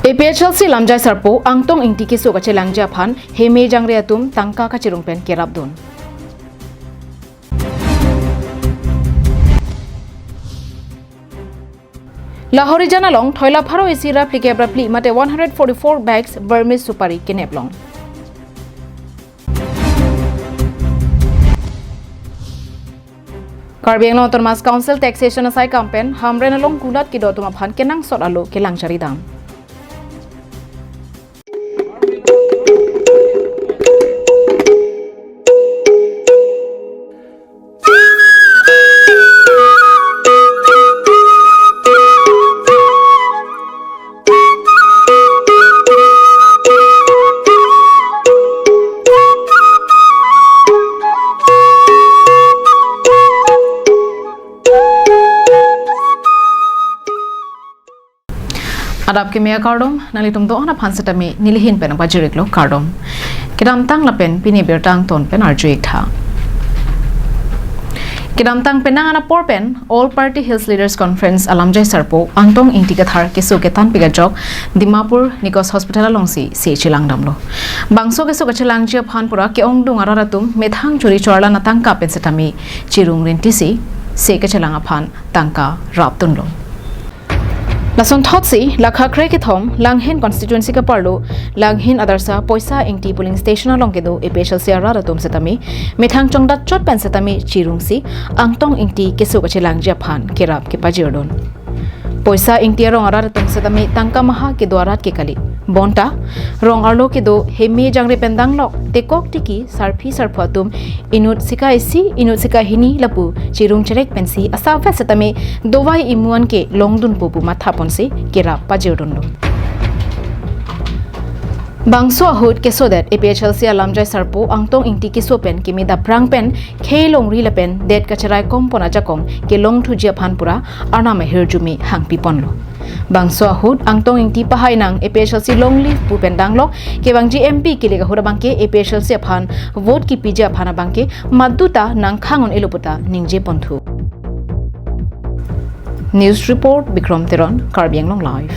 APHLC lamjai sarpo angtong ingti kisu ka chelangja phan heme jangre atum tangka ka chirung pen kerabdon. Lahori janalong thoila pharo isira plikebra pli mate 144 bags Burmese supari kineplong. Karbi Anglong Autonomous Council taxation asai campaign hamren along kulat ki dotuma phan kenang sot alo kelang charidam. Adap ke mea kardom nalitum do ana phansatami nilihin pen bajiriklo kardom kidam tang lapen pini Abirta ton pen arjuik tha kidam tang penang ana porpen all party hills leaders conference alamjai sarpo angtong intikathar kesu ketan pigajok Dimapur Nikos hospital alongsi se chilangdamlo bangso kesu kachelangja phanpura ke ongdung araratum methang churi chorla na tangka pensatami chirung rentisi se kachelanga phan tangka raptunlo Lason thotsi lakha kre ke thom langhen constituency ka parlo langhen adarsa poisa ingti polling station along ke do APHLC ara tum setami methang chongdat chot pen setami chirungsi angtong ingti kesu ka chelangja phan kerap ke pajirdon poisa ingti rong ara tum setami tangka maha ke dwarat ke kali bonta rong arlo ke do hemi jangre pendang lok tekok tiki sarphi sarphatum inut sika hini lapu chirung cherek pensi asa fa setami dowai imuan ke longdun popu matha ponse kera pajirdon lo Bangso ahut keso that APHLC alamjai sarpo angtong ingti kiso pen kimi da prang pen khelong ri lapen det kacharai kompona jakong ke long thujia phanpura arna me hirjumi hangpi ponlo Bangso ahut angtong ingti pahai nang APHLC long leave pu pendang lok ke bangji MP ke lega hura bangke APHLC phan vote ki pija phana bangke maduta nang khangon eloputa ningje ponthu News report Bikram Teron Karbi Anglong live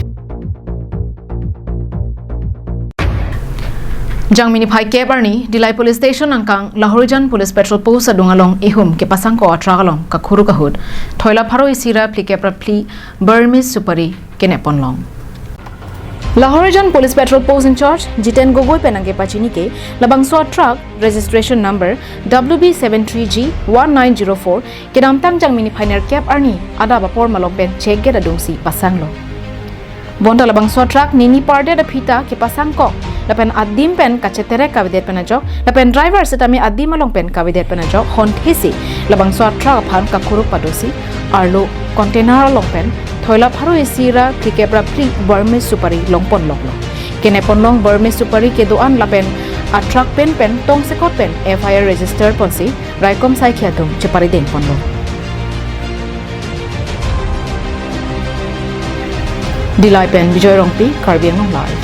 Jangmini Phai Kebarni, Dilai Police Station Angkang, Lahorijan Police Patrol Post Adungalong, Ihum, Kepasangko Atragalong, Kakuru Kahud, Toila Paro Isira, Plikepra Pli, Burmese Supari, Keneponlong. Lahorijan Police Patrol Post in charge, Jiten Gogoi Penange Pachinike, Labangswa truck, registration number WB73G1904, Kedamtang Jangmini Pioneer Cap Arni, Adap Apor Malongpen, Chege Adungsi, Pasanglo. Bonta Labangswa truck, Nini Parde da Pita, Kepasangko, Lapen adim pen kacetere kavidet penajok lapen driver setami adim along pen kavidet penajok hon thesi labang swa truck phan kakuruk padosi arlo container along pen thoila pharo esira plikebra pli Burmese supari longpon loklo kenepon long Burmese supari ke doan lapen a truck pen tong sekot pen FIR register ponsi raikom sai khiatum chepari den ponlo Dilai pen Bijoy Rongpi Karbi Anglong live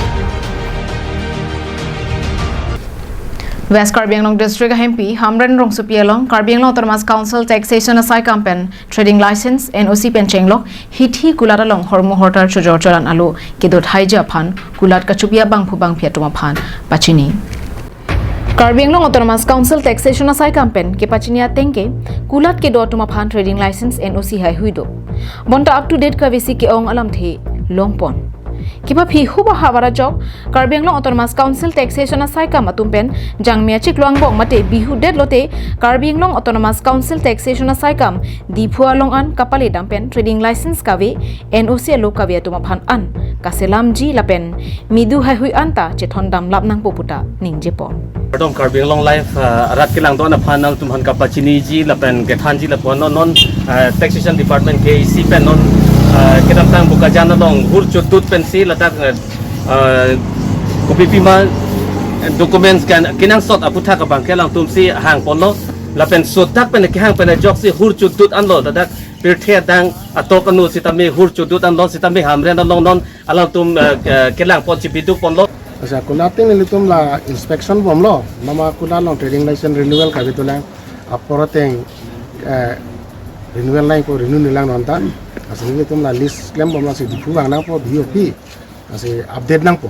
West Karbi Anglong District MP Hamren Rong Supialong Karbi Anglong Autonomous Council taxation asai campaign trading license NOC penchenglo hithi kularalong hormo hortar chujor choran alu kedot haija phan kulat kachupia bangphu bangphia tuma phan pachini Karbi Anglong Autonomous Council taxation asai campaign ke pachinia tengke kulat ke dot tuma phan trading license NOC hai huido bonta up to date ka visi ke ong alam the longpon Kiba phi huba hawara jok Karbi Anglong Autonomous Council taxation asai ka matumpen jangmia chikluang bong mate bihu det lote Karbi Anglong Autonomous Council taxation asai kam diphua long an kapale dampen trading license kawe NOC lo kawe tuma phan an kaselam ji lapen midu hai hui anta chethon dam lap nang poputa ningje pon Pardon Karbi Anglong life arat kilang do na phanal tumhan kapachini ji lapen kethan ji lapon non taxation department ke si pen non Kedam tang buka jana dong hur chutut pensi latak kopi pima documents kan kinang sot aputha ka bangke lang tumsi hang ponlo lapen sotak pen ke hang pen jok si hur chutut anlo dadak pirthe dang atokanu sitami hur chutut anlo sitami hamren along non alang tum kelang pon chibiduk ponlo Asa kunating nilitum la inspection bomlo mama kunalong trading license renewal ka bitulang aporateng renewal line ko renew nilang nontan asli nilitum la list claim bomla si dipuang na po BOP masih update nang po.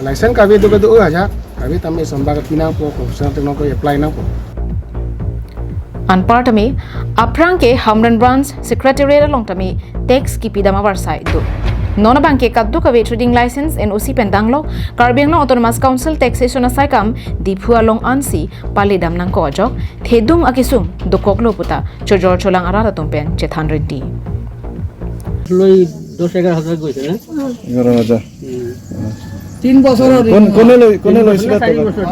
License kami tu betul aja. Kami tamai sambal kinang po professional teknologi apply nang po. Anpartami aprang ke Hamran branch secretariat along tami tax ki pidama warsai do. Nona banke kaddu ka trading license NOC pendanglo Karbianglo Autonomous Council taxation asaikam diphu along ansi pali dam nang ko ajok thedum akisum dokoklo puta chojor cholang arara tumpen chethan renti. লই 10-11,000 গৈছে না 11,000 3 বছৰৰ কোনে লৈছিল 3 বছৰ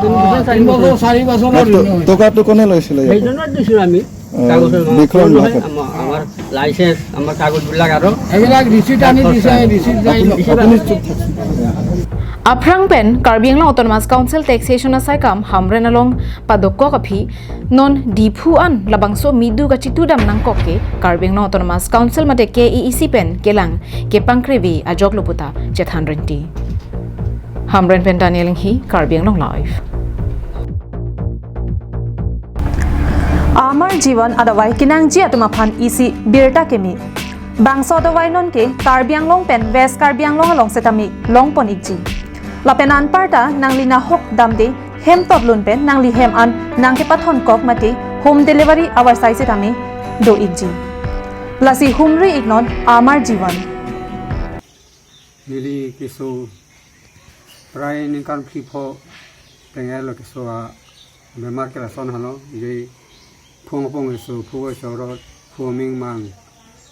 4 বছৰৰ টকাটো কোনে লৈছিল সেইজনৰ দিছো আমি কাগজৰ আমাৰ লাইসেন্স আমাৰ কাগজবিলাক আৰু এইবিলাক ৰিসিট আনি দিছে ৰিসিট যাই আপুনি চুপ থাকছে Aprang pen Karbianglo Autonomous Council taxation asaikam Hamran along padokko kapi non diphu an labangso midu ka chitu dam nang kokke Karbianglo Autonomous Council mate KEEC pen kelang ke pangkrevi ajok loputa chethan renti. Hamran pen Daniel hi Karbianglo live. Amar Jivan adawai kinang ji atumaphan isi Abirta kemi bangso adawai non ke Karbianglong pen West Karbianglong along setami longpon ikji lapenan parta nanglina hok damde hem toblun pen nangli hem an nangke pathon kok mate home delivery our size setami do ikji lasi humri ignon Amar Jivan Nili kiso pray ningkan phipo tengelo kiso bemar kela son halo je phong isu phuwa chorot phoming mang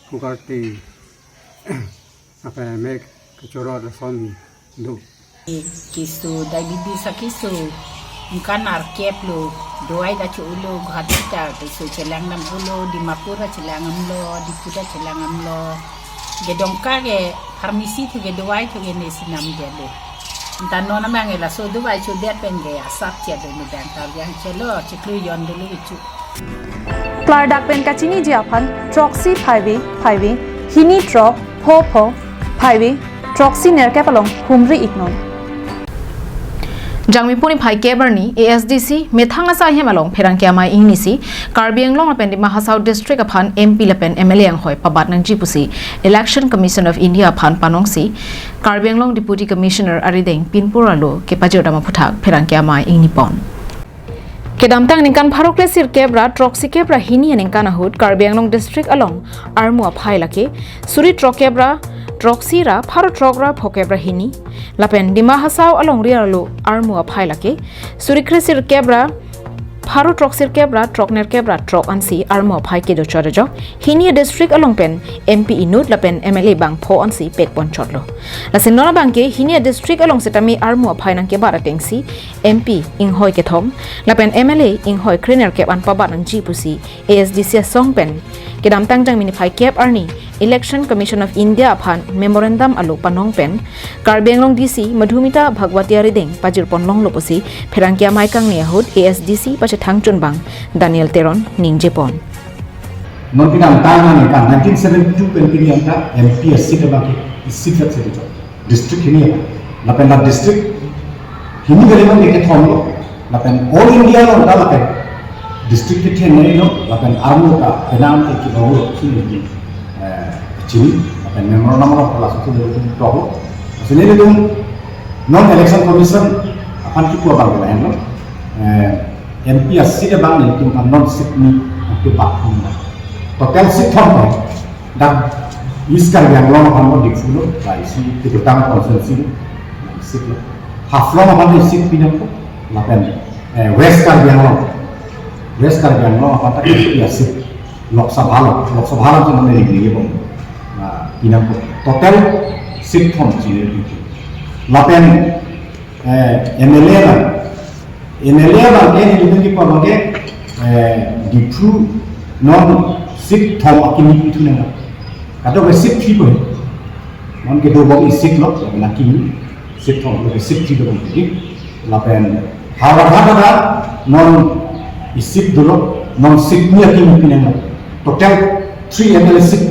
phukarte apa mek chorot son do kisu diabetes kisu bukan arkep lo doai da chulo ghatita kisu celang nam lo di mapura celang lo di puda celang lo gedongka ge farmasi tu ge doai tu ge nesinam ge lo dan nona mangela so doai chu det pen ge asap che do ni dan tar yang chelo chiklu yon dulu ichu Clardak pen kachini jiaphan troxy 5 hini trok pho 5 troxy nerkapalong humri ignon Jangmi puni phai keberni ASDC methanga sa hemalong pherang kyamai ingnisi Karbianglong apen Mahasau district aphan MP lapen MLA ang hoi pabat nang jipusi Election Commission of India aphan panongsi Karbianglong Deputy Commissioner Arideng Pinpuralo ke pajodama phuthak pherang kyamai ingnipon Kedamtang ningkan pharokle sir kebra troxy kebra hini ningkan ahut Karbianglong district along armu aphai lake suri trokebra Troxira pharo trogra phokebra hini lapen Mahasau along rialo armu aphai lake surikresir kebra pharo troxir kebra trokner kebra trok ansi armu aphai ke do chorjo hini district along pen MP inut lapen MLA bang pho ansi pek pon chotlo lasen nona bangke hini district along setami armu aphai nang ke bara tengsi MP inghoi ke thom lapen MLA inghoi krener ke an pabat nang jipusi ASDC song pen kedam tangjang mini phai kep arni Election Commission of India aphan memorandum alo panong pen Karbianglong DC Madhumita Bhagwati Arideng pajir ponlong loposi pherangkia maikang ni ahut ASDC pache thangchun bang Daniel Teron ningjepon Nontinam tangan ni kan 1972 penting ta MPSC ke baki isik se district ini lapen la district hini gale man ke thomlo lapen all India lo ta lapen district ke nei lo lapen armu ka enam ke bawo sini Chini, apa memorandum of association itu tahu. Sini itu non-election commission akan kita bangun lah, MPSC dia bangun itu kan non-Sydney itu bahkan. Total Sydney, dan iskar yang lama kan mau dikfulo, lah isi itu tang konsensi, Sydney. Half lama kan isi pinjam tu, lapen West kar yang lama kan tak ya Sydney. Lok Sabha tu mana ni bang. Inang total sitcom ciri itu. Lapen MLA ini lebih kepada dipru non sitcom akini itu nela. Kata besit people, non kita bawa isik loh, laki sitcom lebih sit people jadi. Lapen harga non isik dulu non sitnya akini nela. Total 3 MLA sit.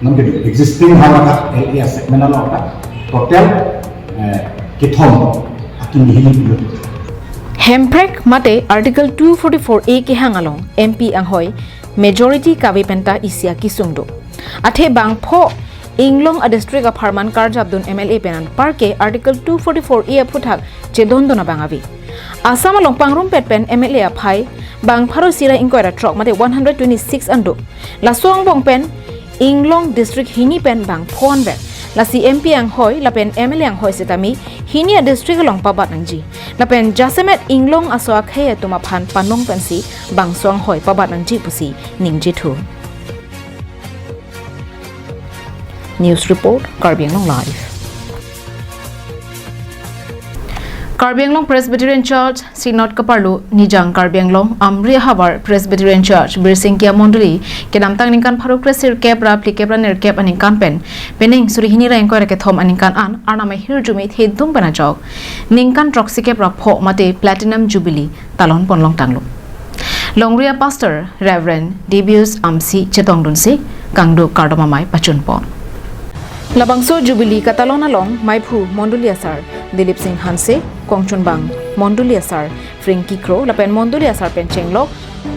Nampak existing harga LA segmen ala total kithom akin hini dulu. Hemprek mate Article 244A ke hangalong MP ang hoy majority kawi penta isya kisungdo. Athe bang pho Inglong a district of Harman Karjabdun MLA penan parke Article 244 ia puthak che dondona bangavi. Asam along pangrum pet pen MLA apai bang pharo sira inquire trok mate 126 ando. La suang bong pen Inglong district hini pen bang phon vet. La CMP ang hoy la pen MLA ang hoy setami hini a district along pabat nangji. La pen Jasemet Inglong aswa khaya tuma phan panong pen si bang suang hoy pabat nangji pusi ningji thu. News report Karbi Anglong live. Karbi Anglong Presbyterian Church Synod Kaparlu Nijang Karbi Anglong Amri Habar Presbyterian Church Birsingkia Monduli Kedamtang ningkan pharu kresir kepra plikepra ner kep aningkan pen pening surihini ra engkoi rake thom aningkan an arnamai hirjumi thedum bana jok ningkan troxi kepra pho mate platinum jubilee talon ponlong tanglu Longria Pastor Reverend Debius Amsi Chetongdunsi Kangdu Kardamamai Pachunpon Labangso Jubilee Katalona Long Maipu Monduliasar Dilip Singh Hanse Kongchunbang Monduliasar Frankie Crow Lapen Monduliasar Pen Chenglok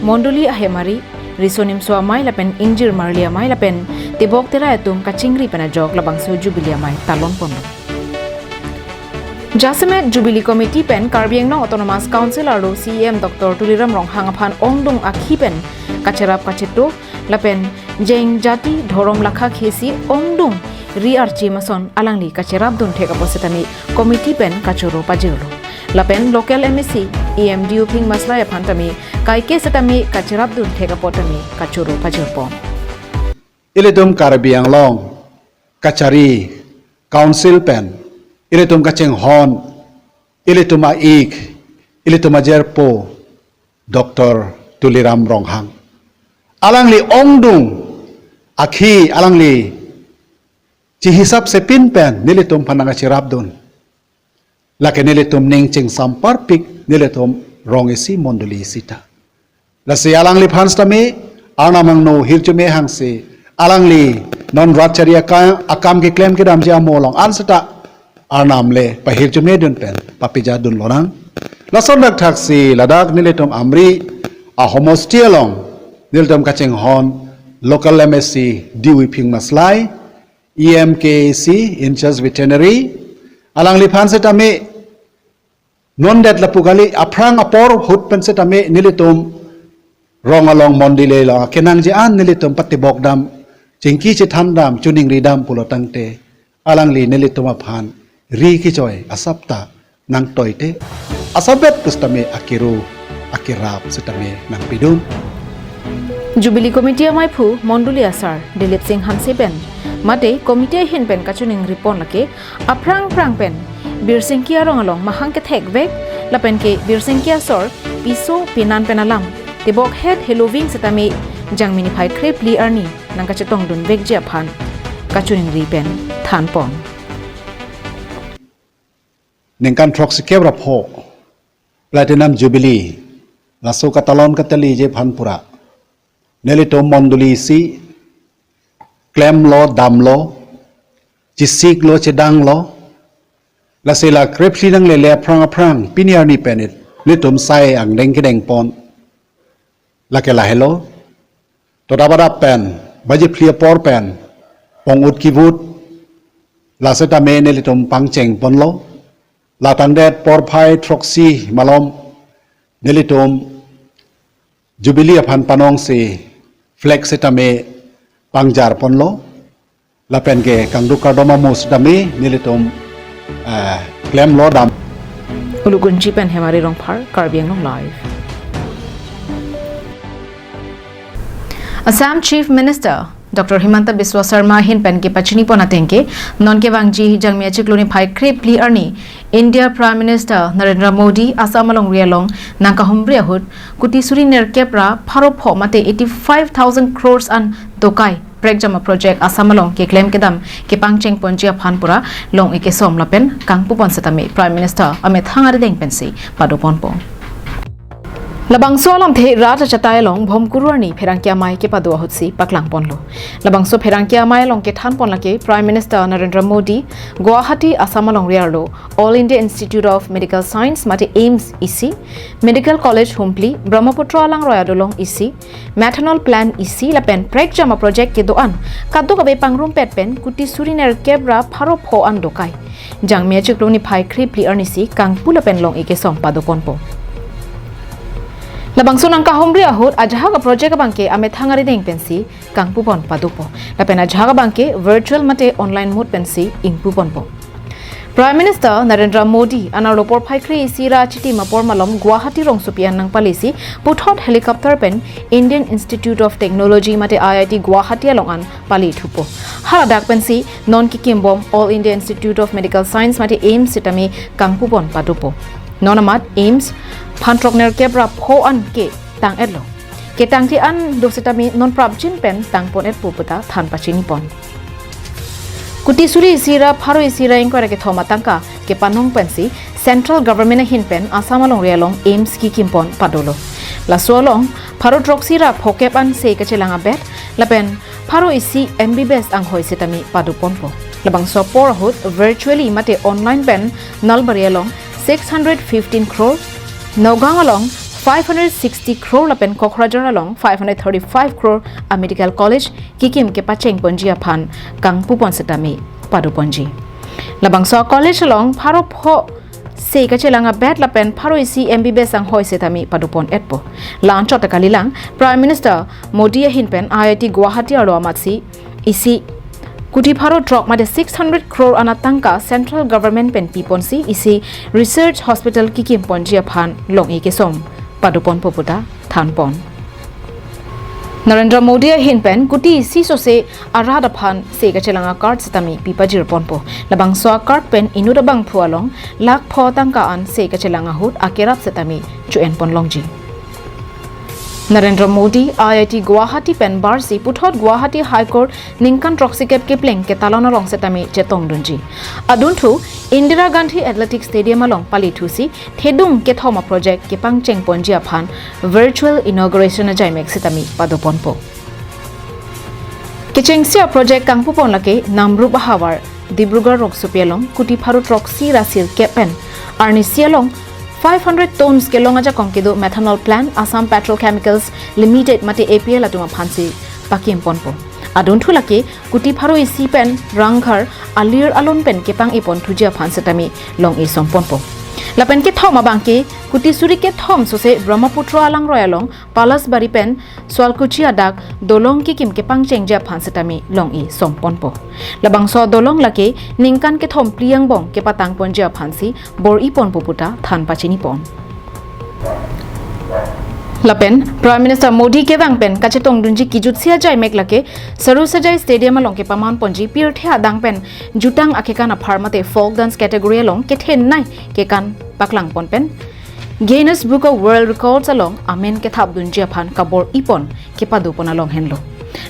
Monduli Ahemari Risonim Suamai Lapen Injir Marliamai Lapen Tibok Tera Etum Kachingri Penajok Labangso Jubilee Amai Talon Pono Jasemet Jubilee Committee Pen Karbi Anglong Autonomous Council Arlo CEM Dr. Tuliram Ronghang Aphan Ongdung Akhipen Kacherap Kacheto Lapen Jeng Jati Dhorom Lakha Khesi Ongdung Riarchi Mason Alangli Kacherabdun Theka Posetami Committee Pen Kachuro Pajulu Lapen Local MSC EMDU Ping Maslaya Pantami Kaike Setami Kacherabdun Theka Potami Kachuro Pajulpo Ilitum Karbi Anglong Kachari Council Pen Ilitum Kacheng Hon Ilitum Aik Ilitum Ajerpo Dr. Tuliram Ronghang Alangli Ongdung Akhi Alangli Ci hisap sepin pen nilitum pananga chirabdun. Lake nilitum ning ching samparpik nilitum rongesi monduli sita. Lasi alangli phanstami arnamang no hirjume hangsi alangli non ratcharia akam ki claim ki damji amolong ansata arnamle pa hirjume dun pen papija dun lonang. Lason dak thaksi ladak nilitum amri a homostialong nilitum kacheng hon local MSC diwi ping maslai EMKC in charge veterinary alang lipan setame non dat lapugali aprang apor hut pen setame nilitum rong along mondile la kenang je an nilitum patibok dam jingki che thandam chuning ridam pulotangte alang li nilitum aphan ri ki joy asapta nang toite asabet pustame akiru akirap setame nang pidum Jubilee Committee Maipu Monduli Asar Dilip Singh Hanse Ben Mate Committee Hin Pen Kachuning Ripon Lake Aprang Prang Pen Birsingkia Rong Along Mahang ke Thek Vek Lapen ke Birsingkia Sor Piso Pinan Penalam Tibok Head Heloving Setame Jangmini Pai Krep Li Arni Nang Kachetong Dun Vek Japan Kachuning Ripen Thanpon Ningkan Troxy Kebra Po Platinum Jubilee Lasso Katalon Katali Je Phanpura Nelito Monduli si Klem lo dam lo Jisik lo cedang lo Lasila krepli nang lele aprang piniar ni penit litum sai ang deng kedeng pon Lakela hello Todabada pen Baji plia por pen Pong ut kivut Laseta me nelitum pangcheng pon lo Latang det por pai troksi malom Nelitum Jubilee aphan panong si flex setame pangjar ponlo lapen ke kangdu kardoma mus dami nilitum claim lo dam Ulugunji pen hemari rong par Karbi Anglong live Assam Chief Minister Dr. Himanta Biswa Sarma hin pen ke pachini ponatengke non ke wangji jangmia chikluni phai krip li arni India Prime Minister Narendra Modi Assam along rialong nangka humbria hut kuti suri ner kepra pharo pho mate 85,000 crores an dokai Pregjama project Assam along ke claim kedam ke pangcheng ponjia phanpura long eke som lapen kangpu pon setame Prime Minister Amit Hangari deng pensi padopon po Labangso alam the rata chatai long bhom kurani pherangkia mai ke padua hutsi paklang ponlo. Labangso pherangkia mai long ke than pon lake Prime Minister Narendra Modi Guwahati Assam long riarlo All India Institute of Medical Science mate AIMS EC Medical College Humpli Brahmaputra lang royado long EC Maternal Plan EC lapen prek jama project ke doan kaddo kabe pangrum pet pen kuti suriner kebra pharo pho an dokai jang me chikloni phai kripli arnisi kangpu lapen long ike som pado ponpo. Labangso nang kahomri ahut ajaha ka project bangke ame thangari deng pensi kangpu pon padupo lapen ajaha bangke virtual mate online mode pensi ingpu ponpo. Prime Minister Narendra Modi analopor phaikri sira chiti mapor malom Guwahati rong supian nang palisi puthot helicopter pen Indian Institute of Technology mate IIT Guwahati alongan pali thupo haradak pensi non kikimbom All India Institute of Medical Science mate AIMS sitami kangpu pon padupo nonamat AIMS Pantrokner kebra pho an ke tang etlo ke tang ti an dositami non prabjin pen tang pon et puputa than pachini pon kuti suri sira pharo sira ingkore ke thoma tangka ke panong pensi central government hin pen asamalong realong AIMS ki kimpon padolo la solong pharo troxira phokep an sei ka chelanga bet lapen pharo isi MBBS ang hoi sitami padupon po labang so por hut virtually mate online pen nalbarialong 615 crore Nogang along 560 crore lapen Kokrajar along 535 crore a medical college kikim ke pacheng ponji aphan kangpu pon setami padu ponji labang so college along pharo pho sei ka chelanga bet lapen pharo isi MBBS ang hoi setami padu pon etpo launch ot kalilang Prime Minister Modi hin pen IIT Guwahati aro amatsi isi Kuti pharo drop made 600 crore anatangka central government pen piponsi isi research hospital kikim ponjia phan long ike som padupon poputa thanpon Narendra Modi hin pen kuti isi so se arada phan se ka chelanga card sitami pipajir ponpo labang so card pen inuda bang phualong lak pho tangka an se ka chelanga hut akerap sitami chuen pon longji Narendra Modi IIT Guwahati pen barsi puthot Guwahati High Court ningkan troxikep kipling ke talona long setami chetong dunji aduntu Indira Gandhi Athletic Stadium along palithusi thedung ke thoma project ke pangcheng ponji aphan virtual inauguration jaimek setami padoponpo kechengsia project kangpu pon lake namru bahawar Dibrugarh roksupelong kuti pharu troxi rasil kepen arnisialong 500 tons ke longaja kongkedo methanol plant Assam Petrochemicals Limited mate APL atuma phansi pakim ponpo adun thulake kuti pharo isi pen ranghar alir alon pen ke pang ipon thujia phansatami long e somponpo lapen ke thoma bangke kuti suri ke thom sose Brahmaputra alang royalong palas bari pen swalkuchi adak dolong ki kim ke pang chengja phansatami long e somponpo labang so dolong lake ningkan ke thom pliang bong ke patang ponja phansi bor ipon poputa than pachini pon lapen Prime Minister Modi ke bang pen kachetong dunji kijutsia jai meklake saru sajai stadium along ke paman ponji pir thia dang pen jutang akeka na pharmate folk dance category along ke then nai ke kan paklang pon pen Guinness Book of World Records along amen ke thap dunji aphan kabor ipon ke padu pon along henlo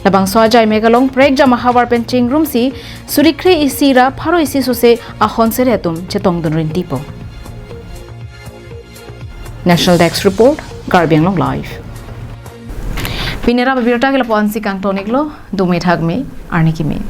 labang so jai megalong prek jama hawar pen chingrum si surikre isira pharo isi sose ahon seretum chetong dun rin tipo National Desk Report Karbiang Long Live. Pinera Abirta ke lapuan si kang tonik lo, 2 May thag May, Arniki May.